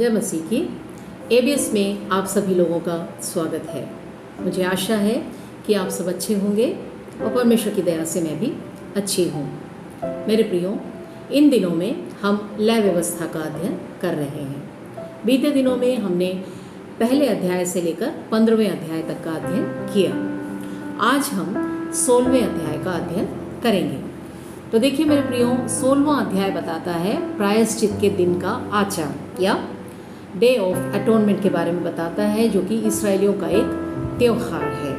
जय मसीह की। एबीएस में आप सभी लोगों का स्वागत है। मुझे आशा है कि आप सब अच्छे होंगे और परमेश्वर की दया से मैं भी अच्छी हूँ। मेरे प्रियो, इन दिनों में हम लय व्यवस्था का अध्ययन कर रहे हैं। बीते दिनों में हमने पहले अध्याय से लेकर 15वें अध्याय तक का अध्ययन किया। आज हम 16वें अध्याय का अध्ययन करेंगे। तो देखिए मेरे प्रियो, 16वां अध्याय बताता है प्रायश्चित के दिन का आचार या डे ऑफ अटोनमेंट के बारे में बताता है, जो कि इसराइलियों का एक त्योहार है।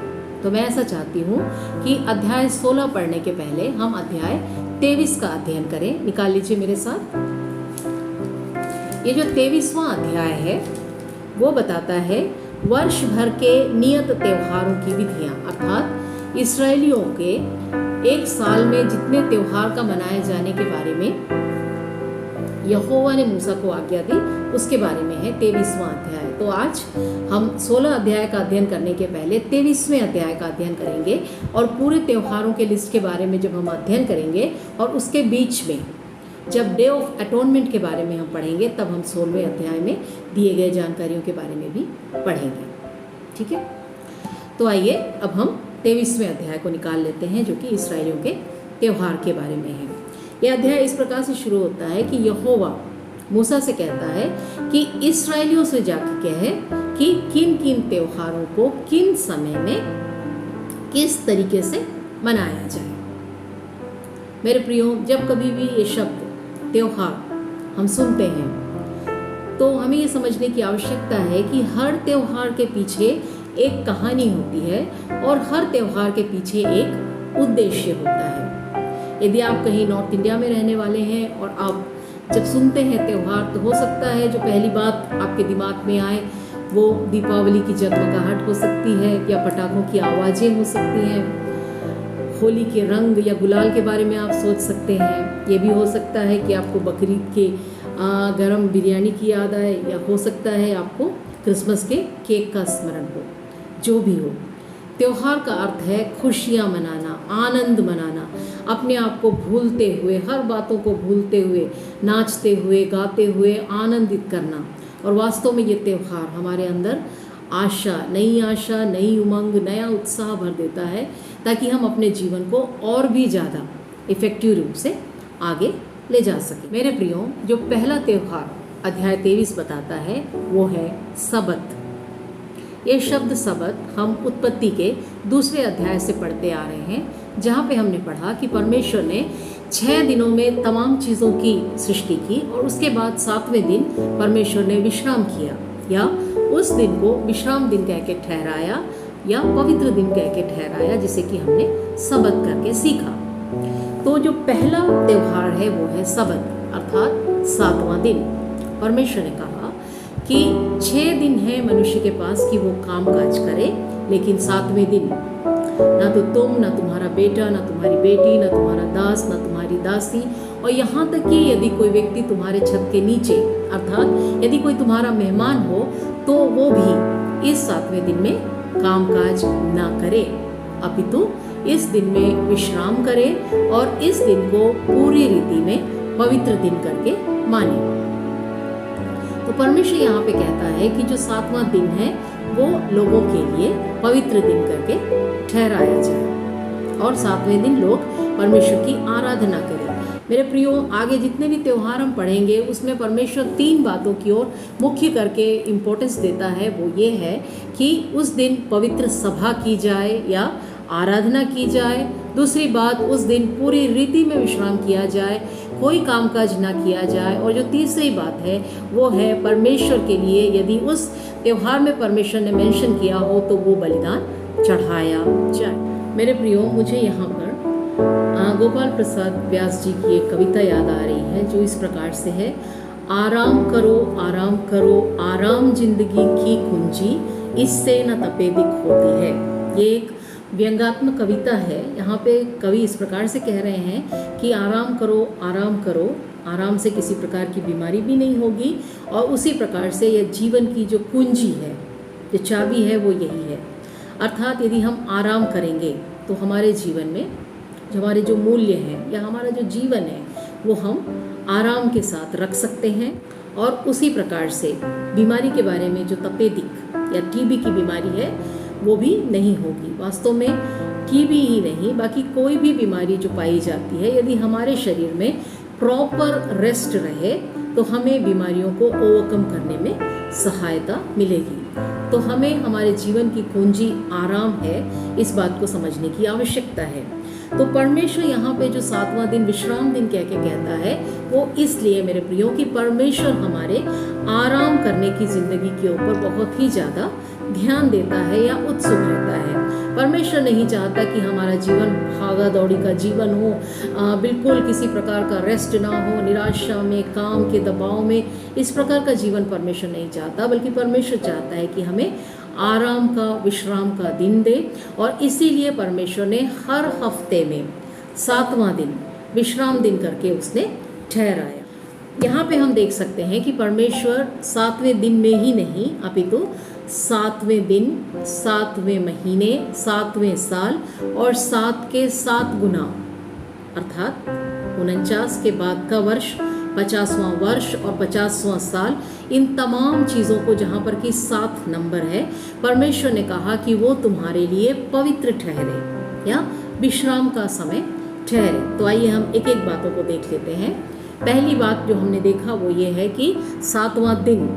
तो मैं ऐसा चाहती हूँ कि अध्याय 16 पढ़ने के पहले हम अध्याय 23 का अध्ययन करें। निकाल लीजिए मेरे साथ। ये जो 23वां अध्याय है वो बताता है वर्ष भर के नियत त्योहारों की विधियाँ, अर्थात इसराइलियों के एक साल में जितने त्योहार का मनाए जाने के बारे में यहोवा ने मूसा को आज्ञा दी, उसके बारे में है 23वां अध्याय। तो आज हम 16 अध्याय का अध्ययन करने के पहले 23वें अध्याय का अध्ययन करेंगे और पूरे त्योहारों के लिस्ट के बारे में जब हम अध्ययन करेंगे और उसके बीच में जब डे ऑफ अटोनमेंट के बारे में हम पढ़ेंगे, तब हम 16वें अध्याय में दिए गए जानकारियों के बारे में भी पढ़ेंगे। ठीक है, तो आइए अब हम 23वें अध्याय को निकाल लेते हैं, जो कि इसराइलियों के त्योहार के बारे में है। यह अध्याय इस प्रकार से शुरू होता है कि यहोवा मूसा से कहता है कि इसराइलियों से जाकर कहे कि किन किन त्योहारों को किन समय में किस तरीके से मनाया जाए। मेरे प्रियो, जब कभी भी ये शब्द त्योहार हम सुनते हैं तो हमें ये समझने की आवश्यकता है कि हर त्योहार के पीछे एक कहानी होती है और हर त्योहार के पीछे एक उद्देश्य होता है। यदि आप कहीं नॉर्थ इंडिया में रहने वाले हैं और आप जब सुनते हैं त्योहार, तो हो सकता है जो पहली बात आपके दिमाग में आए वो दीपावली की जगमगाहट हो सकती है, या पटाखों की आवाज़ें हो सकती हैं, होली के रंग या गुलाल के बारे में आप सोच सकते हैं। ये भी हो सकता है कि आपको बकरीद के गरम बिरयानी की याद आए, या हो सकता है आपको क्रिसमस के केक का स्मरण हो। जो भी हो, त्योहार का अर्थ है खुशियाँ मनाना, आनंद मनाना, अपने आप को भूलते हुए, हर बातों को भूलते हुए, नाचते हुए, गाते हुए आनंदित करना। और वास्तव में ये त्योहार हमारे अंदर आशा, नई उमंग, नया उत्साह भर देता है, ताकि हम अपने जीवन को और भी ज़्यादा इफेक्टिव रूप से आगे ले जा सकें। मेरे प्रियो, जो पहला त्योहार अध्याय 23 बताता है वो है सबत। ये शब्द सबत हम उत्पत्ति के दूसरे अध्याय से पढ़ते आ रहे हैं, जहाँ पे हमने पढ़ा कि परमेश्वर ने 6 दिनों में तमाम चीज़ों की सृष्टि की और उसके बाद 7वें दिन परमेश्वर ने विश्राम किया, या उस दिन को विश्राम दिन कह के ठहराया या पवित्र दिन कह के ठहराया, जिसे कि हमने सबत करके सीखा। तो जो पहला त्योहार है वो है सबत, अर्थात 7वां दिन। परमेश्वर ने कहा कि 6 दिन है मनुष्य के पास कि वो काम काज करे, लेकिन 7वें दिन ना तो तुम, ना तुम्हारा बेटा, ना तुम्हारी बेटी, ना तुम्हारा दास, ना तुम्हारी दासी, और यहाँ तक कि यदि कोई व्यक्ति तुम्हारे छत के नीचे, अर्थात यदि कोई तुम्हारा मेहमान हो, तो वो भी इस 7वें दिन में काम काज ना करे, अपितु इस दिन में विश्राम करे और इस दिन को पूरी रीति में पवित्र दिन करके माने। तो परमेश्वर यहाँ पे कहता है कि जो 7वां दिन है वो लोगों के लिए पवित्र दिन करके ठहराया जाए और 7वें दिन लोग परमेश्वर की आराधना करें। मेरे प्रियो, आगे जितने भी त्योहार हम पढ़ेंगे उसमें परमेश्वर 3 बातों की ओर मुख्य करके इम्पोर्टेंस देता है। वो ये है कि उस दिन पवित्र सभा की जाए या आराधना की जाए। दूसरी बात, उस दिन पूरी रीति में विश्राम किया जाए, कोई कामकाज ना किया जाए। और जो तीसरी बात है वो है परमेश्वर के लिए, यदि उस त्योहार में परमेश्वर ने मेंशन किया हो तो वो बलिदान चढ़ाया जाए। मेरे प्रियो, मुझे यहाँ पर गोपाल प्रसाद व्यास जी की एक कविता याद आ रही है, जो इस प्रकार से है। आराम करो, आराम करो, आराम जिंदगी की कुंजी, इससे न तपेदिक होती है। ये एक व्यंग्यात्मक कविता है। यहाँ पे कवि इस प्रकार से कह रहे हैं कि आराम करो, आराम करो, आराम से किसी प्रकार की बीमारी भी नहीं होगी, और उसी प्रकार से यह जीवन की जो कुंजी है, जो चाबी है, वो यही है। अर्थात यदि हम आराम करेंगे तो हमारे जीवन में हमारे जो मूल्य हैं या हमारा जो जीवन है वो हम आराम के साथ रख सकते हैं और उसी प्रकार से बीमारी के बारे में जो तपेदिक या टीबी की बीमारी है वो भी नहीं होगी। वास्तव में टीबी ही नहीं, बाकी कोई भी बीमारी जो पाई जाती है, यदि हमारे शरीर में प्रॉपर रेस्ट रहे तो हमें बीमारियों को ओवरकम करने में सहायता मिलेगी। तो हमें हमारे जीवन की कुंजी आराम है, इस बात को समझने की आवश्यकता है। तो परमेश्वर यहाँ पे जो 7वां दिन विश्राम दिन कह के कहता है वो इसलिए मेरे प्रियो कि परमेश्वर हमारे आराम करने की जिंदगी के ऊपर बहुत ही ज़्यादा ध्यान देता है या उत्सुक रहता है। परमेश्वर नहीं चाहता कि हमारा जीवन भागा दौड़ी का जीवन हो, बिल्कुल किसी प्रकार का रेस्ट ना हो, निराशा में, काम के दबाव में, इस प्रकार का जीवन परमेश्वर नहीं चाहता, बल्कि परमेश्वर चाहता है कि हमें आराम का, विश्राम का दिन दे। और इसीलिए परमेश्वर ने हर हफ्ते में 7वां दिन विश्राम दिन करके उसने ठहराया। यहाँ पे हम देख सकते हैं कि परमेश्वर 7वें दिन में ही नहीं अपितु 7वें दिन, 7वें महीने, 7वें साल और 7 के 7 गुना अर्थात 49 के बाद का वर्ष, 50वां वर्ष और 50वां साल, इन तमाम चीज़ों को जहाँ पर कि 7 नंबर है, परमेश्वर ने कहा कि वो तुम्हारे लिए पवित्र ठहरे या विश्राम का समय ठहरे। तो आइए हम एक एक बातों को देख लेते हैं। पहली बात जो हमने देखा वो ये है कि 7वां दिन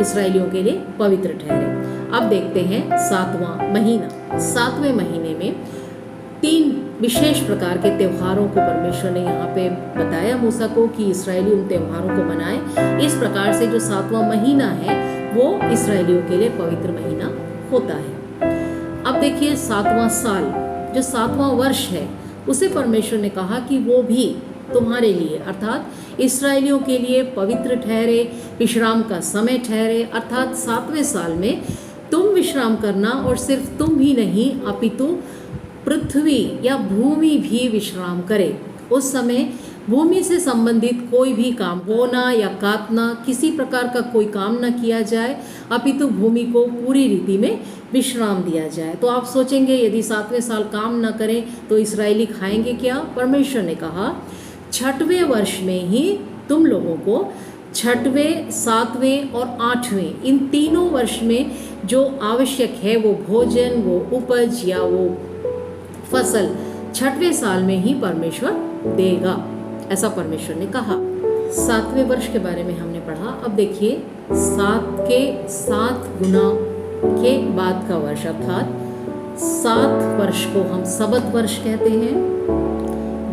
इस्राएलियों के लिए पवित्र ठहरे। अब देखते हैं 7वां महीना। 7वें महीने में 3 विशेष प्रकार के त्योहारों को परमेश्वर ने यहाँ पे बताया मूसा को कि इस्राएली उन त्योहारों को मनाएं। इस प्रकार से जो 7वां महीना है वो इस्राएलियों के लिए पवित्र महीना होता है। अब देखिए 7वां साल, जो 7वां वर्ष है, उसे परमेश्वर ने कहा कि वो भी तुम्हारे लिए अर्थात इस्राएलियों के लिए पवित्र ठहरे, विश्राम का समय ठहरे। अर्थात 7वें साल में तुम विश्राम करना, और सिर्फ तुम ही नहीं अपितु पृथ्वी या भूमि भी विश्राम करे। उस समय भूमि से संबंधित कोई भी काम, बोना या काटना, किसी प्रकार का कोई काम न किया जाए, अपितु भूमि को पूरी रीति में विश्राम दिया जाए। तो आप सोचेंगे यदि 7वें साल काम न करें तो इस्राएली खाएंगे क्या? परमेश्वर ने कहा 6वें वर्ष में ही तुम लोगों को 6वें, 7वें और 8वें इन तीनों वर्ष में जो आवश्यक है वो भोजन, वो उपज या वो फसल 6वें साल में ही परमेश्वर देगा, ऐसा परमेश्वर ने कहा। 7वें वर्ष के बारे में हमने पढ़ा। अब देखिए 7 के 7 गुना के बाद का वर्ष अर्थात 7 वर्ष को हम सबत वर्ष कहते हैं।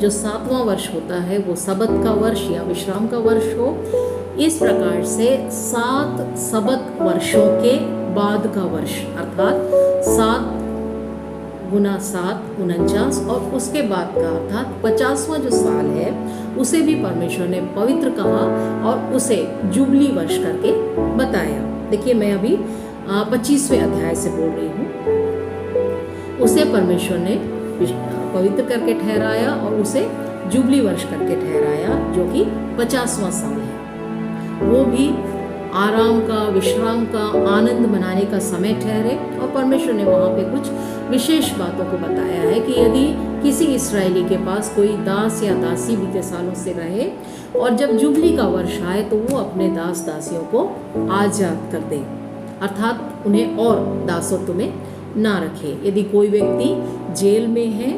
जो 7वां वर्ष होता है वो सबत का वर्ष या विश्राम का वर्ष हो। इस प्रकार से 7 सबत वर्षों के बाद का वर्ष अर्थात 7 गुना 7 49 और उसके बाद का अर्थात 50वां जो साल है उसे भी परमेश्वर ने पवित्र कहा और उसे जुबली वर्ष करके बताया। देखिए मैं अभी 25वें अध्याय से बोल रही हूँ। उसे परमेश्वर ने पवित्र करके ठहराया और उसे जुबली वर्ष करके ठहराया, जो कि 50वां साल है। वो भी आराम का, विश्राम का, आनंद मनाने का समय ठहरे। और परमेश्वर ने वहाँ पे कुछ विशेष बातों को बताया है कि यदि किसी इस्राएली के पास कोई दास या दासी बीते सालों से रहे और जब जुबली का वर्ष आए तो वो अपने दास दासियों को आजाद कर दे, अर्थात उन्हें और दासत्व में ना रखे। यदि कोई व्यक्ति जेल में है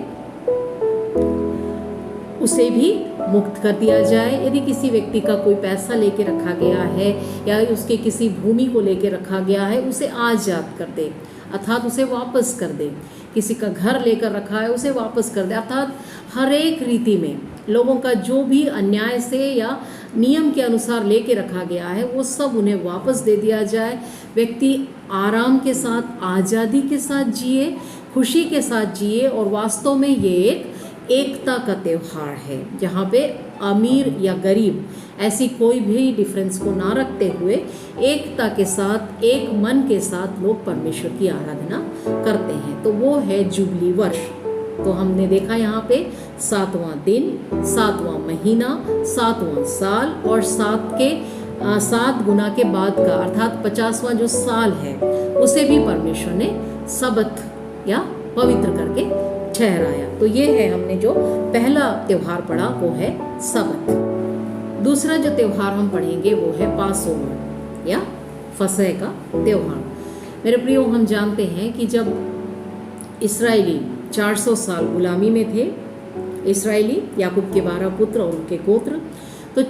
उसे भी मुक्त कर दिया जाए। यदि किसी व्यक्ति का कोई पैसा लेके रखा गया है या उसके किसी भूमि को लेके रखा गया है उसे आजाद कर दे, अर्थात उसे वापस कर दे। किसी का घर लेकर रखा है उसे वापस कर दे। अर्थात हर एक रीति में लोगों का जो भी अन्याय से या नियम के अनुसार लेके रखा गया है वो सब उन्हें वापस दे दिया जाए। व्यक्ति आराम के साथ, आज़ादी के साथ जिए, खुशी के साथ जिए। और वास्तव में ये एक एकता का त्यौहार है जहाँ पे अमीर या गरीब ऐसी कोई भी डिफरेंस को ना रखते हुए एकता के साथ, एक मन के साथ लोग परमेश्वर की आराधना करते हैं। तो वो है जुबली वर्ष। तो हमने देखा यहाँ पे 7वां दिन, 7वां महीना, 7वां साल और 7 के 7 गुना के बाद का अर्थात 50वां जो साल है उसे भी परमेश्वर ने सबत या पवित्र करके ठहराया। तो ये है हमने जो पहला त्योहार पढ़ा वो है सबत। दूसरा जो त्यौहार हम पढ़ेंगे वो है पास ओवर या फसह का त्यौहार। मेरे प्रियो, हम जानते हैं कि जब इसराइली 400 साल गुलामी में थे, इसराइली याकूब के 12 पुत्र और उनके गोत्र, तो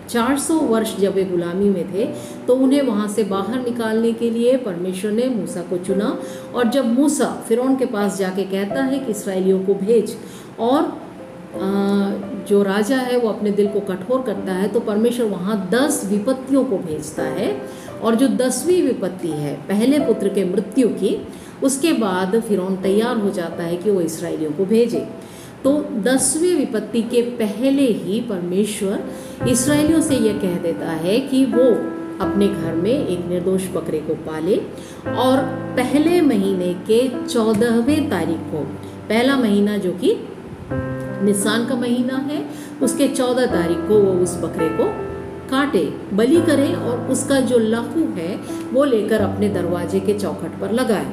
400 वर्ष जब वे गुलामी में थे तो उन्हें वहाँ से बाहर निकालने के लिए परमेश्वर ने मूसा को चुना। और जब मूसा फिरौन के पास जाके कहता है कि इसराइलियों को भेज, और जो राजा है वो अपने दिल को कठोर करता है, तो परमेश्वर वहाँ 10 विपत्तियों को भेजता है। और जो 10वीं विपत्ति है पहले पुत्र के मृत्यु की, उसके बाद फिरौन तैयार हो जाता है कि वो इसराइलियों को भेजे। तो 10वीं विपत्ति के पहले ही परमेश्वर इसराइलियों से यह कह देता है कि वो अपने घर में एक निर्दोष बकरे को पाले, और पहले महीने के 14वें तारीख को, पहला महीना जो कि निसान का महीना है, उसके 14 तारीख को वो उस बकरे को काटे, बलि करे, और उसका जो लहू है वो लेकर अपने दरवाजे के चौखट पर लगाए।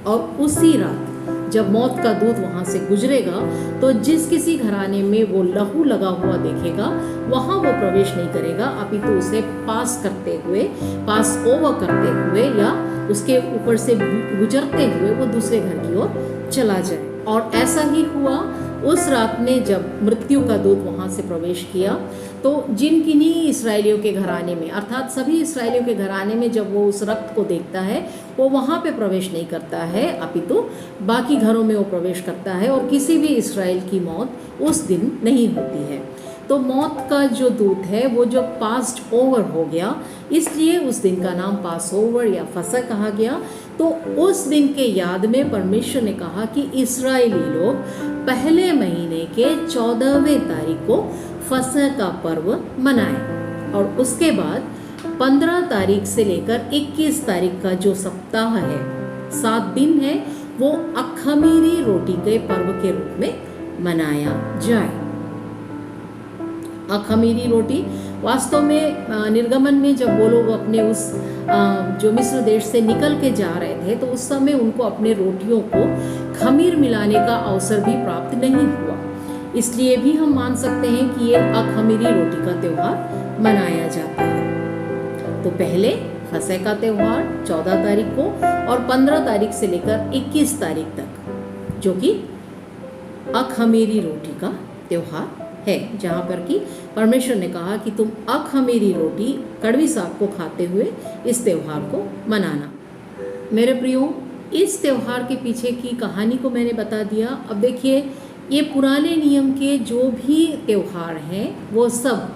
और उसी रात जब मौत का दूत वहाँ से गुजरेगा तो जिस किसी घराने में वो लहू लगा हुआ देखेगा वहाँ वो प्रवेश नहीं करेगा, अपितु उसे पास ओवर करते हुए या उसके ऊपर से गुजरते हुए वो दूसरे घर की ओर चला जाए। और ऐसा ही हुआ। उस रात में जब मृत्यु का दूत वहाँ से प्रवेश किया तो जिन किन्हीं इसराइलियों के घराने में, अर्थात सभी इसराइलियों के घराने में, जब वो उस रक्त को देखता है वो वहाँ पे प्रवेश नहीं करता है, अपितु बाकी घरों में वो प्रवेश करता है, और किसी भी इसराइल की मौत उस दिन नहीं होती है। तो मौत का जो दूत है वो जो पास्ट ओवर हो गया, इसलिए उस दिन का नाम पास ओवर या फसह कहा गया। तो उस दिन के याद में परमेश्वर ने कहा कि इसराइली लोग पहले महीने के 14वें तारीख को फसह का पर्व मनाएं, और उसके बाद 15 तारीख से लेकर 21 तारीख का जो सप्ताह है, 7 दिन है, वो अखमीरी रोटी के पर्व के रूप में मनाया जाए। अखमीरी रोटी वास्तव में निर्गमन में जब वो लोग अपने उस जो मिस्र देश से निकल के जा रहे थे तो उस समय उनको अपने रोटियों को खमीर मिलाने का अवसर भी प्राप्त नहीं हुआ, इसलिए भी हम मान सकते हैं कि ये अखमीरी रोटी का त्यौहार मनाया जाता है। तो पहले फसह का त्यौहार 14 तारीख को और 15 तारीख से लेकर 21 तारीख तक जो कि अखमीरी रोटी का त्यौहार है, जहाँ पर कि परमेश्वर ने कहा कि तुम अखमीरी रोटी कड़वी साग को खाते हुए इस त्यौहार को मनाना। मेरे प्रियो, इस त्यौहार के पीछे की कहानी को मैंने बता दिया। अब देखिए, ये पुराने नियम के जो भी त्यौहार हैं वो सब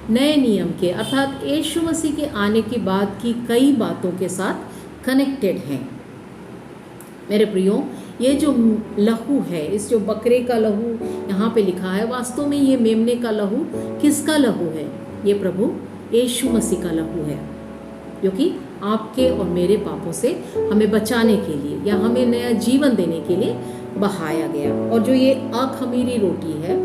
नए नियम के, अर्थात यीशु मसीह के आने के बाद की कई बातों के साथ कनेक्टेड हैं। मेरे प्रियो, ये जो लहू है, इस जो बकरे का लहू यहाँ पे लिखा है, वास्तव में ये मेमने का लहू किसका लहू है? ये प्रभु यीशु मसीह का लहू है, क्योंकि आपके और मेरे पापों से हमें बचाने के लिए या हमें नया जीवन देने के लिए बहाया गया। और जो ये अखमीरी रोटी है,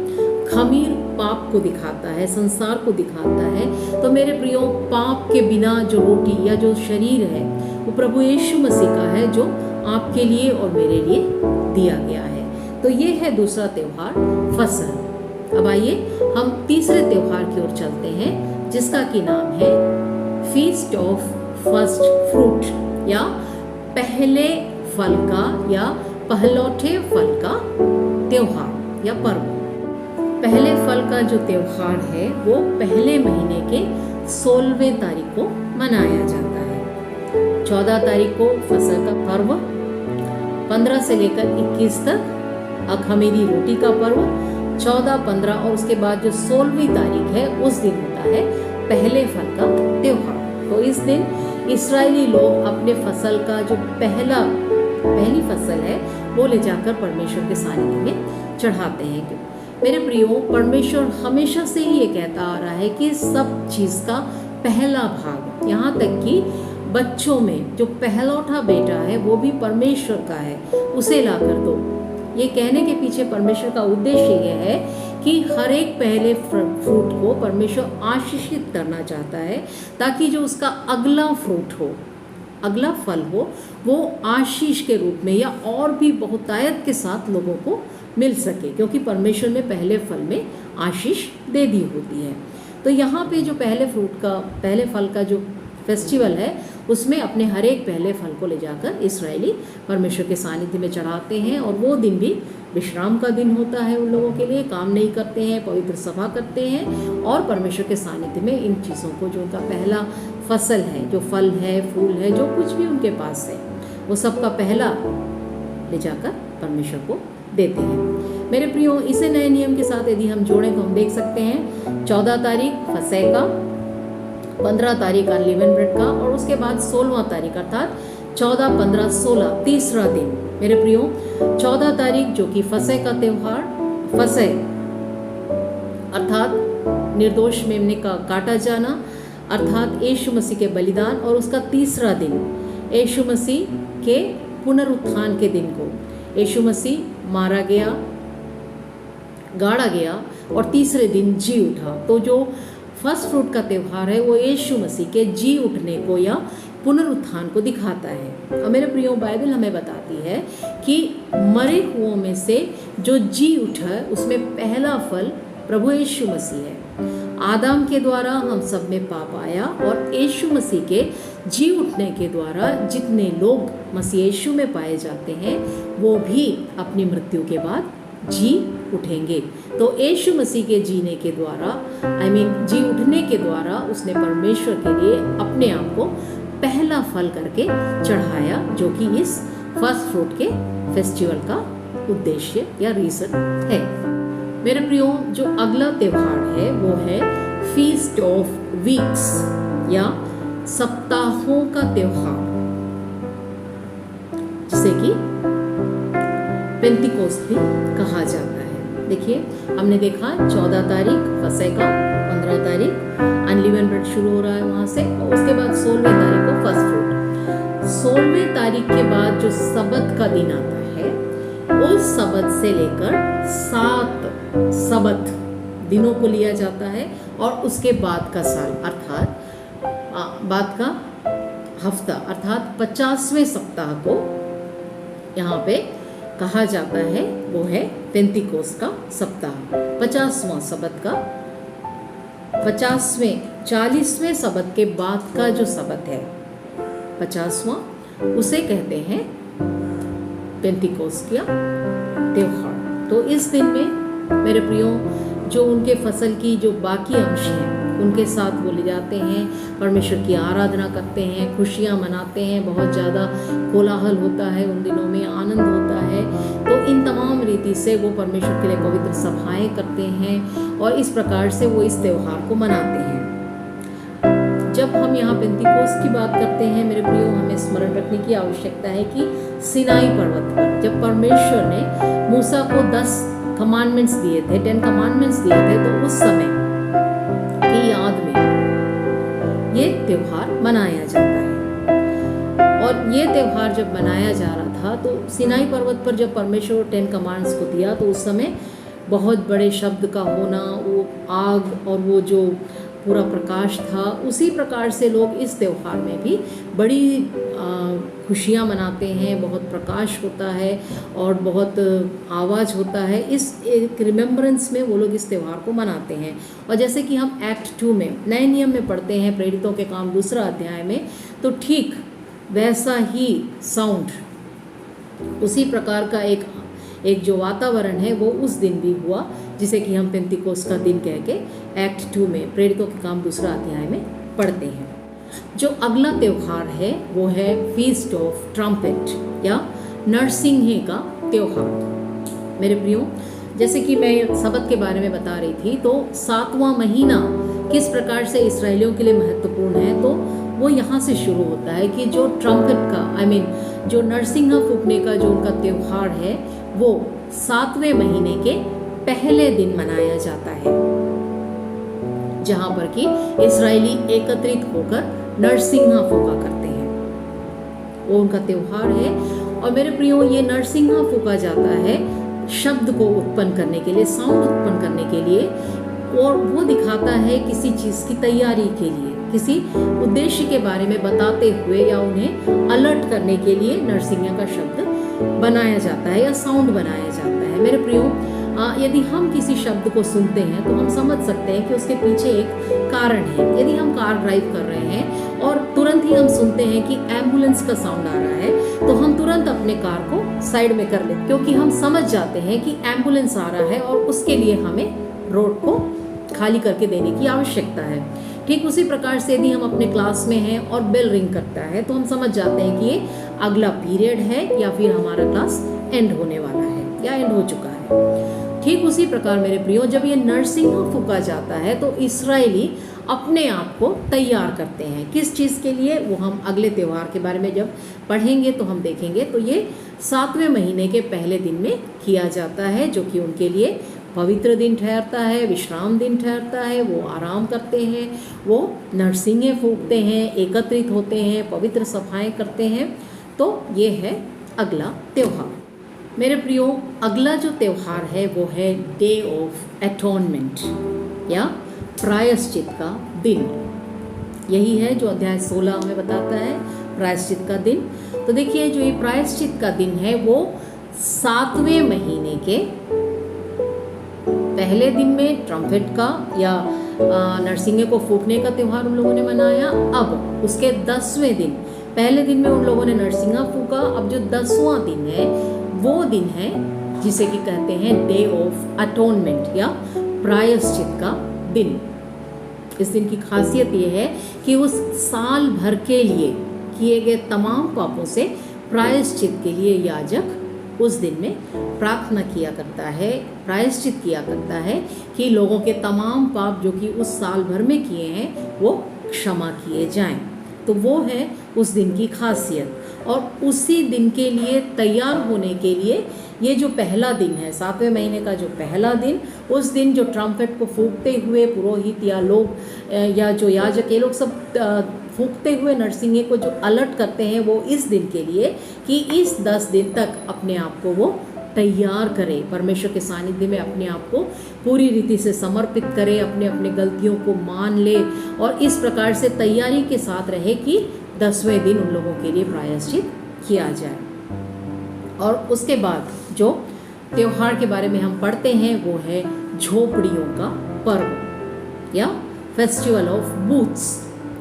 खमीर पाप को दिखाता है, संसार को दिखाता है। तो मेरे प्रियो, पाप के बिना जो रोटी या जो शरीर है वो प्रभु यीशु मसीह का है, जो आपके लिए और मेरे लिए दिया गया है। तो ये है दूसरा त्यौहार फसह। अब आइए हम तीसरे त्यौहार की ओर चलते हैं, जिसका की नाम है फीस्ट ऑफ फर्स्ट फ्रूट या पहले फल का या पहलौठे फल का त्यौहार या पर्व। पहले फल का जो त्यौहार है वो पहले महीने के 16वें तारीख को मनाया जाता है। 14 तारीख को फसह का पर्व, 15 से लेकर 21 तक अखमीरी रोटी का पर्व, 14, 15 और उसके बाद जो 16वीं तारीख है उस दिन होता है पहले फल का त्यौहार। तो इस दिन इस्राएली लोग अपने फसल का जो पहली फसल है वो ले जाकर परमेश्वर के सानिध्य में चढ़ाते हैं। मेरे प्रियो, परमेश्वर हमेशा से ही ये कहता आ रहा है कि सब चीज़ का पहला भाग, यहाँ तक कि बच्चों में जो पहलौठा बेटा है वो भी परमेश्वर का है, उसे ला कर दो। ये कहने के पीछे परमेश्वर का उद्देश्य यह है कि हर एक पहले फ्रूट को परमेश्वर आशीषित करना चाहता है, ताकि जो उसका अगला फ्रूट हो, अगला फल हो, वो आशीष के रूप में या और भी बहुतायत के साथ लोगों को मिल सके, क्योंकि परमेश्वर ने पहले फल में आशीष दे दी होती है। तो यहाँ पे जो पहले फल का जो फेस्टिवल है, उसमें अपने हर एक पहले फल को ले जाकर इस्राएली परमेश्वर के सानिध्य में चढ़ाते हैं। और वो दिन भी विश्राम का दिन होता है, उन लोगों के लिए काम नहीं करते हैं, पवित्र सभा करते हैं और परमेश्वर के सानिध्य में इन चीज़ों को, जो उनका पहला फसल है, जो फल है, फूल है, जो कुछ भी उनके पास है, वो सबका पहला ले जाकर परमेश्वर को देते हैं। मेरे प्रियो, इसे नए नियम के साथ यदि हम जोड़ें तो हम देख सकते हैं 14 तारीख फसह का, 15 तारीख अनलीवेंड ब्रेड का, और उसके बाद 16वां तारीख अर्थात 14, 15, 16 तीसरा दिन। मेरे प्रियो, 14 तारीख जो कि फसह का त्यौहार, फसह अर्थात निर्दोष मेमने का काटा जाना, अर्थात यीशु मसीह के बलिदान, और उसका तीसरा दिन यीशु मसीह के पुनरुत्थान के दिन को यीशु मसीह मारा गया, गाड़ा गया और तीसरे दिन जी उठा। तो जो फर्स्ट फ्रूट का त्यौहार है वो यीशु मसीह के जी उठने को या पुनरुत्थान को दिखाता है। और मेरे प्रियो, बाइबल हमें बताती है कि मरे हुओं में से जो जी उठा है उसमें पहला फल प्रभु यीशु मसीह है। आदम के द्वारा हम सब में पाप आया और यीशु मसीह के जी उठने के द्वारा जितने लोग मसीह यीशु में पाए जाते हैं वो भी अपनी मृत्यु के बाद जी उठेंगे। तो यीशु मसीह के जीने के द्वारा जी उठने के द्वारा उसने परमेश्वर के लिए अपने आप को पहला फल करके चढ़ाया, जो कि इस फर्स्ट फ्रूट के फेस्टिवल का उद्देश्य या रीजन है। मेरे प्रियो, जो अगला त्यौहार है वो है फीस्ट ऑफ वीक्स या सप्ताहों का त्यौहार, जिसे कि पेंटिकोस्ट भी कहा जाता है। देखिए, हमने देखा 14 तारीख फसह का, 15 तारीख अनलीवेंड ब्रेड शुरू हो रहा है वहाँ से, और उसके बाद 16वीं तारीख को फर्स्ट फ्रूट। 16वीं तारीख के बाद जो सबत का दिन आता है, उस सबत से लेकर 7 सबत दिनों को लिया जाता है, और उसके बाद का साल अर्थात बाद का हफ्ता अर्थात 50वें सप्ताह को यहाँ पे कहा जाता है, वो है पेंटिकोस्ट का सप्ताह। 50वां सबत का 40वें सबत के बाद का जो सबत है 50वां, उसे कहते हैं पेंटिकोस्ट का त्यौहार। तो इस दिन में मेरे प्रियो, जो उनके फसल की जो बाकी अंश हैं उनके साथ वो ले जाते हैं, परमेश्वर की आराधना करते हैं, खुशियाँ मनाते हैं, बहुत ज़्यादा कोलाहल होता है उन दिनों में, आनंद होता है। तो इन तमाम रीति से वो परमेश्वर के लिए पवित्र सभाएं करते हैं और इस प्रकार से वो इस त्यौहार को मनाते हैं। जब हम यहाँ पेंटिकोस्ट की बात करते हैं मेरे प्रियो, हमें स्मरण रखने की आवश्यकता है कि सिनाई पर्वत पर जब परमेश्वर ने मूसा को 10 कमांडमेंट्स दिए थे, 10 कमांडमेंट्स दिए थे, तो उस समय की याद में ये त्यौहार मनाया जाता है। और ये त्यौहार जब मनाया जा रहा था तो सिनाई पर्वत पर जब परमेश्वर 10 कमांड्स को दिया तो उस समय बहुत बड़े शब्द का होना, वो आग और वो जो पूरा प्रकाश था, उसी प्रकार से लोग इस त्यौहार में भी बड़ी खुशियाँ मनाते हैं, बहुत प्रकाश होता है और बहुत आवाज़ होता है। इस एक रिमेम्बरेंस में वो लोग इस त्यौहार को मनाते हैं। और जैसे कि हम एक्ट 2 में नए नियम में पढ़ते हैं, प्रेरितों के काम 2 अध्याय में, तो ठीक वैसा ही साउंड, उसी प्रकार का एक जो वातावरण है वो उस दिन भी हुआ, जिसे कि हम पेंटिकोस्ट का दिन कह के एक्ट 2 में प्रेरितों के काम 2 अध्याय में पढ़ते हैं। जो अगला त्यौहार है वो है फीस्ट ऑफ ट्रम्पेट या नरसिंहे का त्यौहार। मेरे प्रियो, जैसे कि मैं सबत के बारे में बता रही थी, तो 7वां महीना किस प्रकार से इसराइलियों के लिए महत्वपूर्ण है, तो वो यहाँ से शुरू होता है कि जो ट्रम्पेट का जो नरसिंहा फूकने का जो उनका त्यौहार है वो 7वें महीने के पहले दिन मनाया जाता है, जहाँ पर कि इस्राएली एकत्रित होकर नरसिंहा फूका करते हैं, वो उनका त्यौहार है। और मेरे प्रियो, ये नरसिंहा फूका जाता है शब्द को उत्पन्न करने के लिए, साउंड उत्पन्न करने के लिए, और वो दिखाता है किसी चीज़ की तैयारी के लिए, किसी उद्देश्य के बारे में बताते हुए या उन्हें अलर्ट करने के लिए नरसिंहा का शब्द बनाया जाता है या साउंड बनाया जाता है। मेरे प्रियो, यदि हम किसी शब्द को सुनते हैं तो हम समझ सकते हैं कि उसके पीछे एक कारण है। यदि हम कार ड्राइव कर रहे हैं और तुरंत ही हम सुनते हैं कि एम्बुलेंस का साउंड आ रहा है, तो हम तुरंत अपने कार को साइड में कर लेते, क्योंकि हम समझ जाते हैं कि एम्बुलेंस आ रहा है और उसके लिए हमें रोड को खाली करके देने की आवश्यकता है। ठीक उसी प्रकार से यदि हम अपने क्लास में हैं और बेल रिंग करता है तो हम समझ जाते हैं कि ये अगला पीरियड है या फिर हमारा क्लास एंड होने वाला है या एंड हो चुका है। ठीक उसी प्रकार मेरे प्रियो, जब ये नरसिंगा फूका जाता है तो इस्राएली अपने आप को तैयार करते हैं। किस चीज़ के लिए, वो हम अगले त्यौहार के बारे में जब पढ़ेंगे तो हम देखेंगे। तो ये 7वें महीने के पहले दिन में किया जाता है, जो कि उनके लिए पवित्र दिन ठहरता है, विश्राम दिन ठहरता है। वो आराम करते हैं, वो नरसिंगे फूकते हैं, एकत्रित होते हैं, पवित्र सफाएं करते हैं। तो ये है अगला त्यौहार। मेरे प्रियो, अगला जो त्यौहार है वो है डे ऑफ एटोनमेंट या प्रायश्चित का दिन। यही है जो अध्याय 16 हमें बताता है, प्रायश्चित का दिन। तो देखिए, जो ये प्रायश्चित का दिन है वो 7वें महीने के पहले दिन में ट्रम्पेट का या नरसिंगे को फूकने का त्यौहार उन लोगों ने मनाया। अब उसके 10वें दिन, पहले दिन में उन लोगों ने नरसिंगा फूका। अब जो 10वां दिन है वो दिन है जिसे कि कहते हैं डे ऑफ अटोनमेंट या प्रायश्चित का दिन। इस दिन की खासियत ये है कि उस साल भर के लिए किए गए तमाम पापों से प्रायश्चित के लिए याजक उस दिन में प्रार्थना किया करता है, प्रायश्चित किया करता है कि लोगों के तमाम पाप जो कि उस साल भर में किए हैं वो क्षमा किए जाएं। तो वो है उस दिन की खासियत। और उसी दिन के लिए तैयार होने के लिए ये जो पहला दिन है, 7वें महीने का जो पहला दिन, उस दिन जो ट्रम्पेट को फूंकते हुए पुरोहित या लोग या जो याजक, ये लोग सब फूंकते हुए नरसिंगे को जो अलर्ट करते हैं वो इस दिन के लिए कि इस 10 दिन तक अपने आप को वो तैयार करे, परमेश्वर के सानिध्य में अपने आप को पूरी रीति से समर्पित करे, अपने अपने गलतियों को मान ले और इस प्रकार से तैयारी के साथ रहे कि 10वें दिन उन लोगों के लिए प्रायश्चित किया जाए। और उसके बाद जो त्यौहार के बारे में हम पढ़ते हैं वो है झोपड़ियों का पर्व या फेस्टिवल ऑफ बूथ्स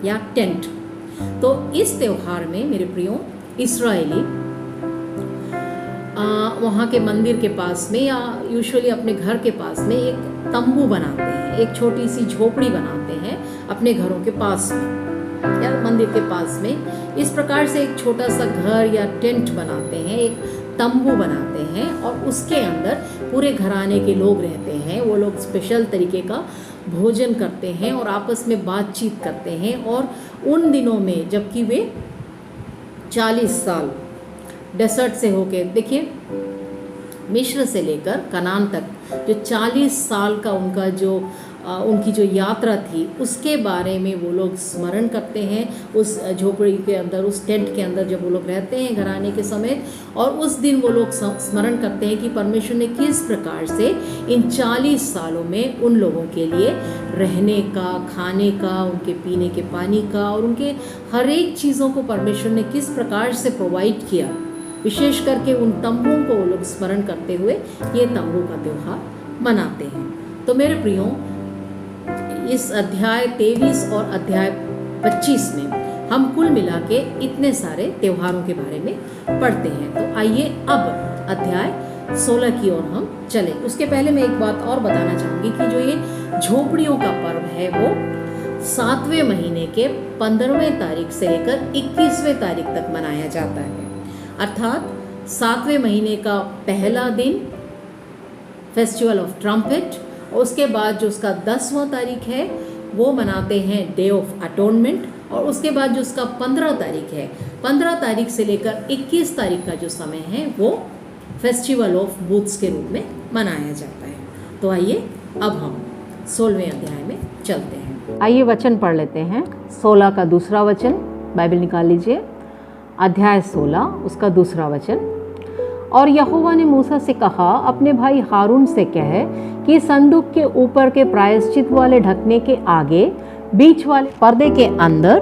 या टेंट। तो इस त्यौहार में मेरे प्रियो, इस्राएली वहाँ के मंदिर के पास में या यूजुअली अपने घर के पास में एक तंबू बनाते हैं, एक छोटी सी झोपड़ी बनाते हैं अपने घरों के पास में या मंदिर के पास में। इस प्रकार से एक छोटा सा घर या टेंट बनाते हैं, एक तंबू बनाते हैं और उसके अंदर पूरे घराने के लोग रहते हैं। वो लोग स्पेशल तरीके का भोजन करते हैं और आपस में बातचीत करते हैं। और उन दिनों में जबकि वे 40 साल डेसर्ट से होके, देखिए मिस्र से लेकर कनान तक जो 40 साल का उनका जो उनकी जो यात्रा थी उसके बारे में वो लोग स्मरण करते हैं उस झोपड़ी के अंदर, उस टेंट के अंदर जब वो लोग रहते हैं घराने के समेत। और उस दिन वो लोग स्मरण करते हैं कि परमेश्वर ने किस प्रकार से इन 40 सालों में उन लोगों के लिए रहने का, खाने का, उनके पीने के पानी का और उनके हर एक चीज़ों को परमेश्वर ने किस प्रकार से प्रोवाइड किया। विशेष करके उन तंबुओं को वो लोग स्मरण करते हुए ये तंबू का त्यौहार मनाते हैं। तो मेरे प्रियो, इस अध्याय 23 और अध्याय 25 में हम कुल मिला के इतने सारे त्योहारों के बारे में पढ़ते हैं। तो आइए अब अध्याय 16 की ओर हम चलें। उसके पहले मैं एक बात और बताना चाहूँगी कि जो ये झोपड़ियों का पर्व है वो 7वें महीने के 15वें तारीख से लेकर 21वें तारीख तक मनाया जाता है। अर्थात 7वें महीने का पहला दिन फेस्टिवल ऑफ ट्रम्पेट और उसके बाद जो उसका 10वां तारीख है वो मनाते हैं डे ऑफ अटोनमेंट। और उसके बाद जो उसका 15 तारीख है, 15 तारीख से लेकर 21 तारीख का जो समय है वो फेस्टिवल ऑफ बूथ्स के रूप में मनाया जाता है। तो आइए अब हम 16वें अध्याय में चलते हैं। आइए वचन पढ़ लेते हैं। 16 का दूसरा वचन, बाइबल निकाल लीजिए। अध्याय 16 उसका दूसरा वचन। और यहोवा ने मूसा से कहा, अपने भाई हारून से कह कि संदूक के ऊपर के प्रायश्चित वाले ढकने के आगे बीच वाले पर्दे के अंदर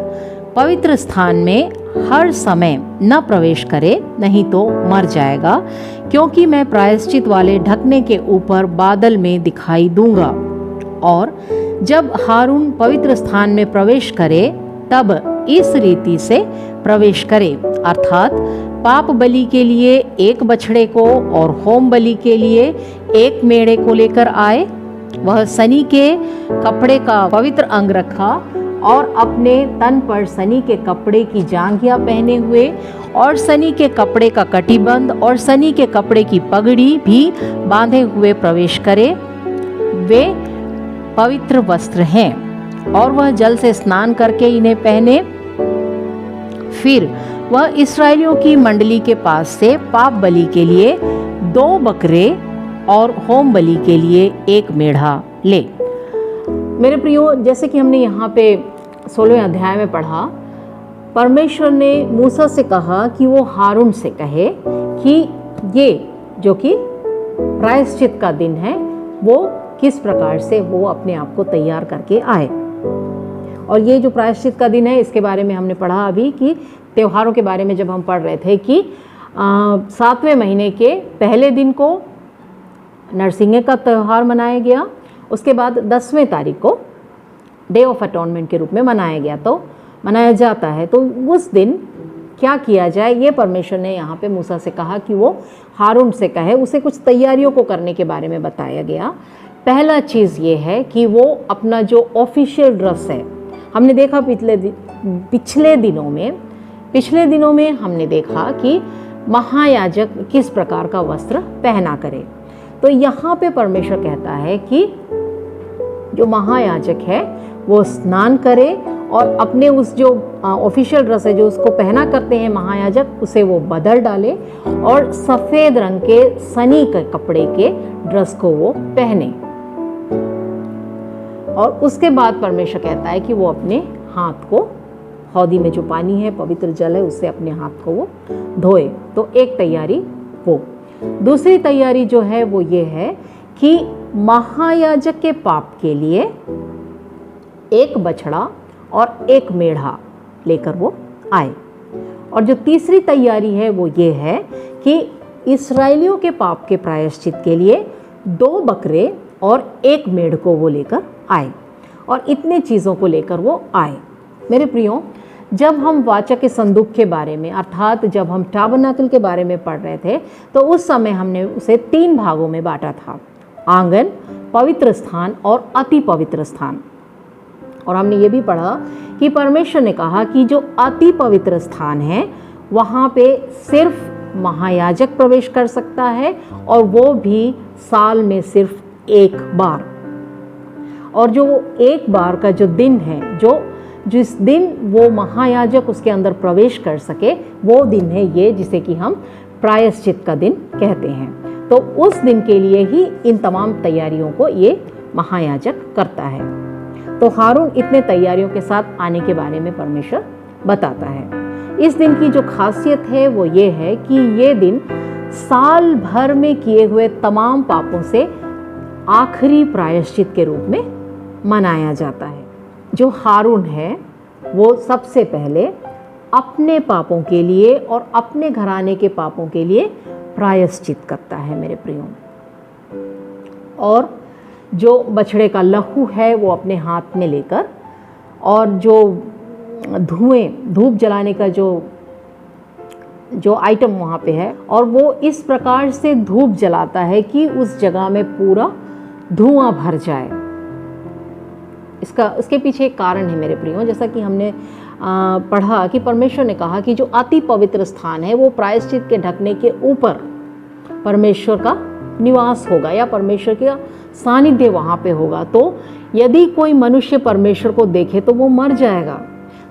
पवित्र स्थान में हर समय न प्रवेश करे, नहीं तो मर जाएगा, क्योंकि मैं प्रायश्चित वाले ढकने के ऊपर बादल में दिखाई दूंगा। और जब हारून पवित्र स्थान में प्रवेश करे तब इस रीति से प्रवेश करे, अर्थात पाप बलि के लिए एक बछड़े को और होम बलि के लिए एक मेढ़े को लेकर आए। वह सनी के कपड़े का पवित्र अंग रखा और अपने तन पर सनी के कपड़े की जांघिया पहने हुए और सनी के कपड़े का कटिबंध और सनी के कपड़े की पगड़ी भी बांधे हुए प्रवेश करे। वे पवित्र वस्त्र हैं और वह जल से स्नान करके इन्हें पहने। फिर वह इस्राएलियों की मंडली के पास से पाप बलि के लिए 2 बकरे और होम बलि के लिए 1 मेढ़ा ले। मेरे प्रियो, जैसे कि हमने यहाँ पे 16वें अध्याय में पढ़ा, परमेश्वर ने मूसा से कहा कि वो हारून से कहे कि ये जो कि प्रायश्चित का दिन है वो किस प्रकार से वो अपने आप को तैयार करके आए। और ये जो प्रायश्चित का दिन है इसके बारे में हमने पढ़ा अभी कि त्योहारों के बारे में जब हम पढ़ रहे थे कि 7वें महीने के पहले दिन को नरसिंह का त्यौहार मनाया गया, उसके बाद 10वें तारीख को डे ऑफ अटोनमेंट के रूप में मनाया जाता है। तो उस दिन क्या किया जाए, ये परमेश्वर ने यहाँ पे मूसा से कहा कि वो हारून से कहे, उसे कुछ तैयारियों को करने के बारे में बताया गया। पहला चीज़ ये है कि वो अपना जो ऑफिशियल ड्रेस है, हमने देखा पिछले दिनों में हमने देखा कि महायाजक किस प्रकार का वस्त्र पहना करे। तो यहाँ पे परमेश्वर कहता है कि जो महायाजक है वो स्नान करे और अपने उस जो ऑफिशियल ड्रेस है जो उसको पहना करते हैं महायाजक, उसे वो बदल डाले और सफ़ेद रंग के सनी के कपड़े के ड्रेस को वो पहने। और उसके बाद परमेश्वर कहता है कि वो अपने हाथ को, हौदी में जो पानी है, पवित्र जल है, उससे अपने हाथ को वो धोए। तो एक तैयारी वो। दूसरी तैयारी जो है वो ये है कि महायाजक के पाप के लिए 1 बछड़ा और 1 मेढ़ा लेकर वो आए। और जो तीसरी तैयारी है वो ये है कि इस्राएलियों के पाप के प्रायश्चित के लिए 2 बकरे और 1 मेढ़ को वो लेकर आए। और इतने चीज़ों को लेकर वो आए। मेरे प्रियो, जब हम वाचा के संदूक के बारे में, अर्थात जब हम टाबरनाकल के बारे में पढ़ रहे थे, तो उस समय हमने उसे 3 भागों में बांटा था, आंगन, पवित्र स्थान और अति पवित्र स्थान। और हमने ये भी पढ़ा कि परमेश्वर ने कहा कि जो अति पवित्र स्थान है वहाँ पे सिर्फ महायाजक प्रवेश कर सकता है और वो भी साल में सिर्फ 1 बार। और जो 1 बार का जो दिन है, जिस दिन वो महायाजक उसके अंदर प्रवेश कर सके, वो दिन है ये जिसे कि हम प्रायश्चित का दिन कहते हैं। तो उस दिन के लिए ही इन तमाम तैयारियों को ये महायाजक करता है। तो हारून इतने तैयारियों के साथ आने के बारे में परमेश्वर बताता है। इस दिन की जो खासियत है वो ये है कि ये दिन साल भर में किए हुए तमाम पापों से आखिरी प्रायश्चित के रूप में मनाया जाता है। जो हारून है वो सबसे पहले अपने पापों के लिए और अपने घराने के पापों के लिए प्रायश्चित करता है मेरे प्रियो। और जो बछड़े का लहू है वो अपने हाथ में लेकर, और जो धूप जलाने का जो आइटम वहाँ पे है, और वो इस प्रकार से धूप जलाता है कि उस जगह में पूरा धुआं भर जाए। इसके पीछे एक कारण है मेरे प्रियो। जैसा कि हमने पढ़ा कि परमेश्वर ने कहा कि जो अति पवित्र स्थान है वो प्रायश्चित के ढकने के ऊपर परमेश्वर का निवास होगा या परमेश्वर का सानिध्य वहाँ पे होगा। तो यदि कोई मनुष्य परमेश्वर को देखे तो वो मर जाएगा।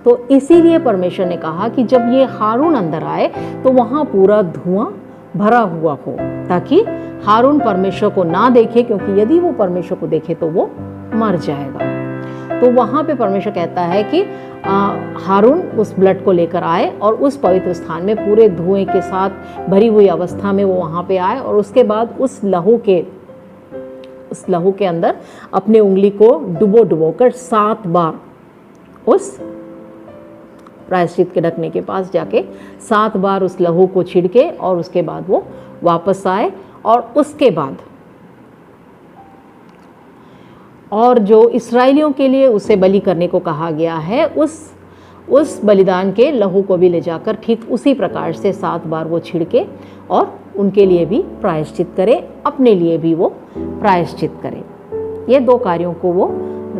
तो इसीलिए परमेश्वर ने कहा कि जब ये हारून अंदर आए तो वहाँ पूरा धुआं भरा हुआ हो, ताकि हारून परमेश्वर को ना देखे, क्योंकि यदि वो परमेश्वर को देखे तो वो मर जाएगा। तो वहाँ पे परमेश्वर कहता है कि हारून उस ब्लड को लेकर आए और उस पवित्र स्थान में पूरे धुएं के साथ भरी हुई अवस्था में वो वहाँ पे आए, और उसके बाद उस लहू के अंदर अपने उंगली को डुबो कर 7 बार उस प्रायश्चित के ढकने के पास जाके 7 बार उस लहू को छिड़के, और उसके बाद वो वापस आए। और उसके बाद और जो इस्राएलियों के लिए उसे बलि करने को कहा गया है, उस बलिदान के लहू को भी ले जाकर ठीक उसी प्रकार से 7 बार वो छिड़के और उनके लिए भी प्रायश्चित करे, अपने लिए भी वो प्रायश्चित करे। ये 2 कार्यों को वो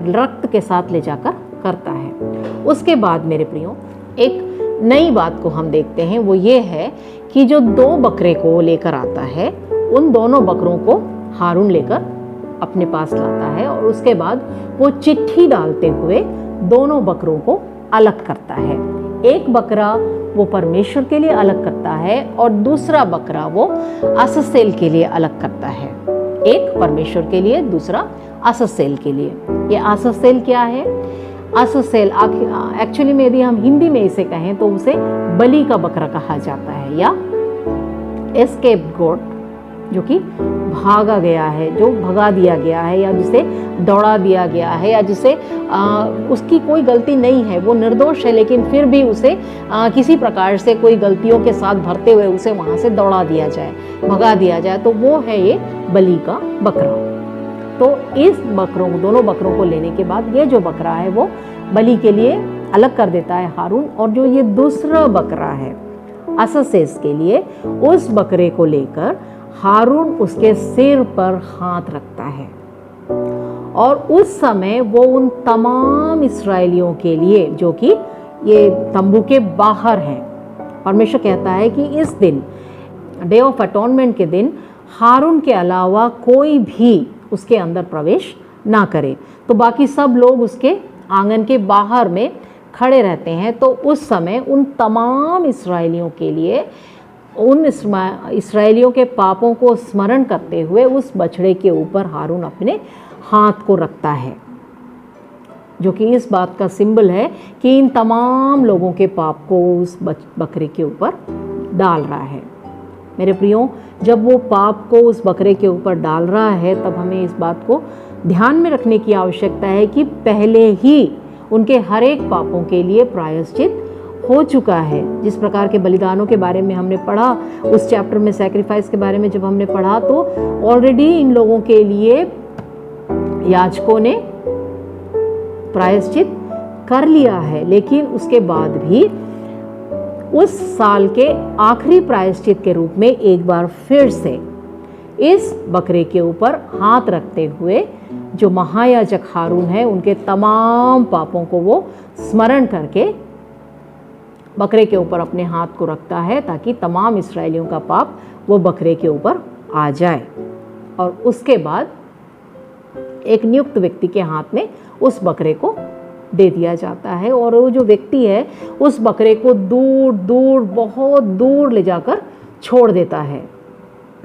रक्त के साथ ले जाकर करता है। उसके बाद मेरे प्रियो एक नई बात को हम देखते हैं, वो ये है कि जो 2 बकरे को लेकर आता है, उन दोनों बकरों को हारून लेकर अपने पास लाता है और उसके बाद वो चिट्ठी डालते हुए दोनों बकरों को अलग करता है। एक बकरा वो परमेश्वर के लिए अलग करता है और दूसरा बकरा वो अससेल के लिए अलग करता है। एक परमेश्वर के लिए, दूसरा अससेल के लिए। ये अससेल क्या है? अससेल एक्चुअली में यदि हम हिंदी में इसे कहें तो उसे बलि का बकरा कहा जाता है, या एस्केप गोट, जो कि भागा गया है, जो भगा दिया गया है, या जिसे दौड़ा दिया गया है, या जिसे उसकी कोई गलती नहीं है, वो निर्दोष है, लेकिन फिर भी उसे किसी प्रकार से कोई गलतियों के साथ भरते हुए उसे वहाँ से दौड़ा दिया जाए, भगा दिया जाए, तो वो है ये बलि का बकरा। तो इस दोनों बकरों को लेने के बाद ये जो बकरा है वो बलि के लिए अलग कर देता है हारून, और जो ये दूसरा बकरा है अससेस के लिए, उस बकरे को लेकर हारून उसके सिर पर हाथ रखता है और उस समय वो उन तमाम इस्राएलियों के लिए जो कि ये तंबू के बाहर हैं, परमेश्वर कहता है कि इस दिन डे ऑफ अटोनमेंट के दिन हारून के अलावा कोई भी उसके अंदर प्रवेश ना करे। तो बाकी सब लोग उसके आंगन के बाहर में खड़े रहते हैं। तो उस समय उन तमाम इस्राएलियों के लिए, उन इस्राएलियों के पापों को स्मरण करते हुए उस बछड़े के ऊपर हारून अपने हाथ को रखता है, जो कि इस बात का सिंबल है कि इन तमाम लोगों के पाप को उस बकरे के ऊपर डाल रहा है। मेरे प्रियो, जब वो पाप को उस बकरे के ऊपर डाल रहा है, तब हमें इस बात को ध्यान में रखने की आवश्यकता है कि पहले ही उनके हर एक पापों के लिए प्रायश्चित हो चुका है। जिस प्रकार के बलिदानों के बारे में हमने पढ़ा, उस चैप्टर में सैक्रिफाइस के बारे में जब हमने पढ़ा, तो ऑलरेडी इन लोगों के लिए याजकों ने प्रायश्चित कर लिया है, लेकिन उसके बाद भी उस साल के आखिरी प्रायश्चित के रूप में एक बार फिर से इस बकरे के ऊपर हाथ रखते हुए जो महायाजक हारून है, उनके तमाम पापों को वो स्मरण करके बकरे के ऊपर अपने हाथ को रखता है, ताकि तमाम इस्राएलियों का पाप वो बकरे के ऊपर आ जाए। और उसके बाद एक नियुक्त व्यक्ति के हाथ में उस बकरे को दे दिया जाता है, और वो जो व्यक्ति है उस बकरे को दूर दूर, बहुत दूर ले जाकर छोड़ देता है,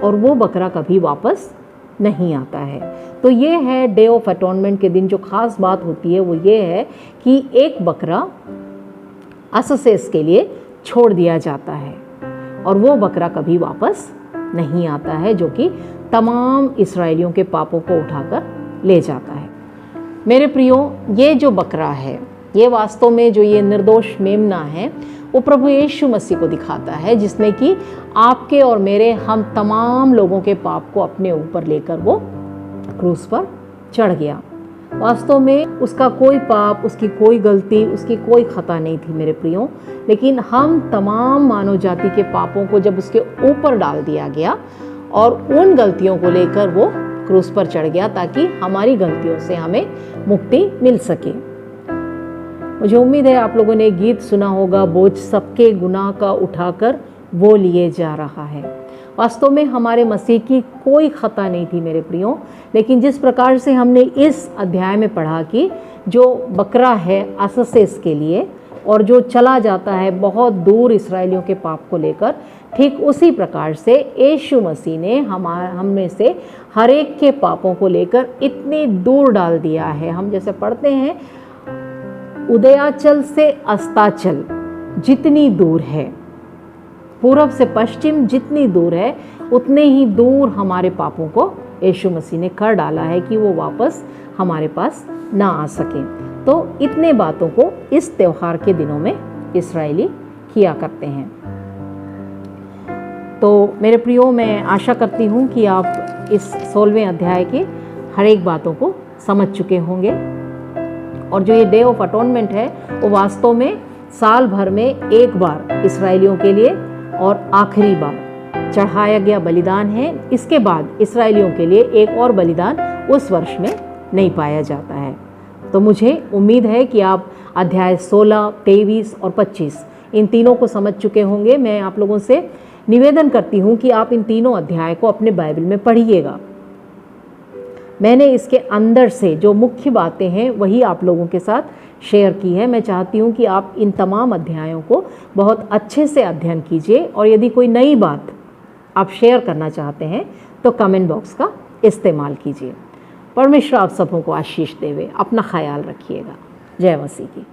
और वो बकरा कभी वापस नहीं आता है। तो ये है डे ऑफ अटोनमेंट के दिन जो खास बात होती है, वो ये है कि एक बकरा अससेस के लिए छोड़ दिया जाता है, और वो बकरा कभी वापस नहीं आता है, जो कि तमाम इस्राएलियों के पापों को उठाकर ले जाता है। मेरे प्रियो, ये जो बकरा है, ये वास्तव में जो ये निर्दोष मेमना है, वो प्रभु यीशु मसीह को दिखाता है, जिसने कि आपके और मेरे, हम तमाम लोगों के पाप को अपने ऊपर लेकर वो क्रूस पर चढ़ गया। वास्तव में उसका कोई पाप, उसकी कोई गलती, उसकी कोई खता नहीं थी मेरे प्रियो, लेकिन हम तमाम मानव जाति के पापों को जब उसके ऊपर डाल दिया गया और उन गलतियों को लेकर वो क्रूस पर चढ़ गया, ताकि हमारी गलतियों से हमें मुक्ति मिल सके। मुझे उम्मीद है आप लोगों ने गीत सुना होगा, बोझ सबके गुनाह का उठाकर वो लिए जा रहा है। वास्तव में हमारे मसीह की कोई खता नहीं थी मेरे प्रियो, लेकिन जिस प्रकार से हमने इस अध्याय में पढ़ा कि जो बकरा है अससेस के लिए और जो चला जाता है बहुत दूर इस्राएलियों के पाप को लेकर, ठीक उसी प्रकार से यीशु मसीह ने हम में से हर एक के पापों को लेकर इतनी दूर डाल दिया है। हम जैसे पढ़ते हैं, उदयाचल से अस्ताचल जितनी दूर है, पूर्व से पश्चिम जितनी दूर है, उतने ही दूर हमारे पापों को यीशु मसीह ने कर डाला है कि वो वापस हमारे पास ना आ सके। तो इतने बातों को इस त्यौहार के दिनों में इस्राएली किया करते हैं। तो मेरे प्रियो, मैं आशा करती हूँ कि आप इस 16वें अध्याय के हर एक बातों को समझ चुके होंगे। और जो ये डे ऑफ अटोनमेंट है वो वास्तव में साल भर में एक बार इसराइलियों के लिए और आखिरी बार चढ़ाया गया बलिदान है। इसके बाद इसराइलियों के लिए एक और बलिदान उस वर्ष में नहीं पाया जाता है। तो मुझे उम्मीद है कि आप अध्याय 16, 23 और 25 इन तीनों को समझ चुके होंगे। मैं आप लोगों से निवेदन करती हूँ कि आप इन तीनों अध्याय को अपने बाइबल में पढ़िएगा। मैंने इसके अंदर से जो मुख्य बातें हैं वही आप लोगों के साथ शेयर की है। मैं चाहती हूँ कि आप इन तमाम अध्यायों को बहुत अच्छे से अध्ययन कीजिए, और यदि कोई नई बात आप शेयर करना चाहते हैं तो कमेंट बॉक्स का इस्तेमाल कीजिए। परमेश्वर आप सबों को आशीष देवे। अपना ख्याल रखिएगा। जय मसीह की।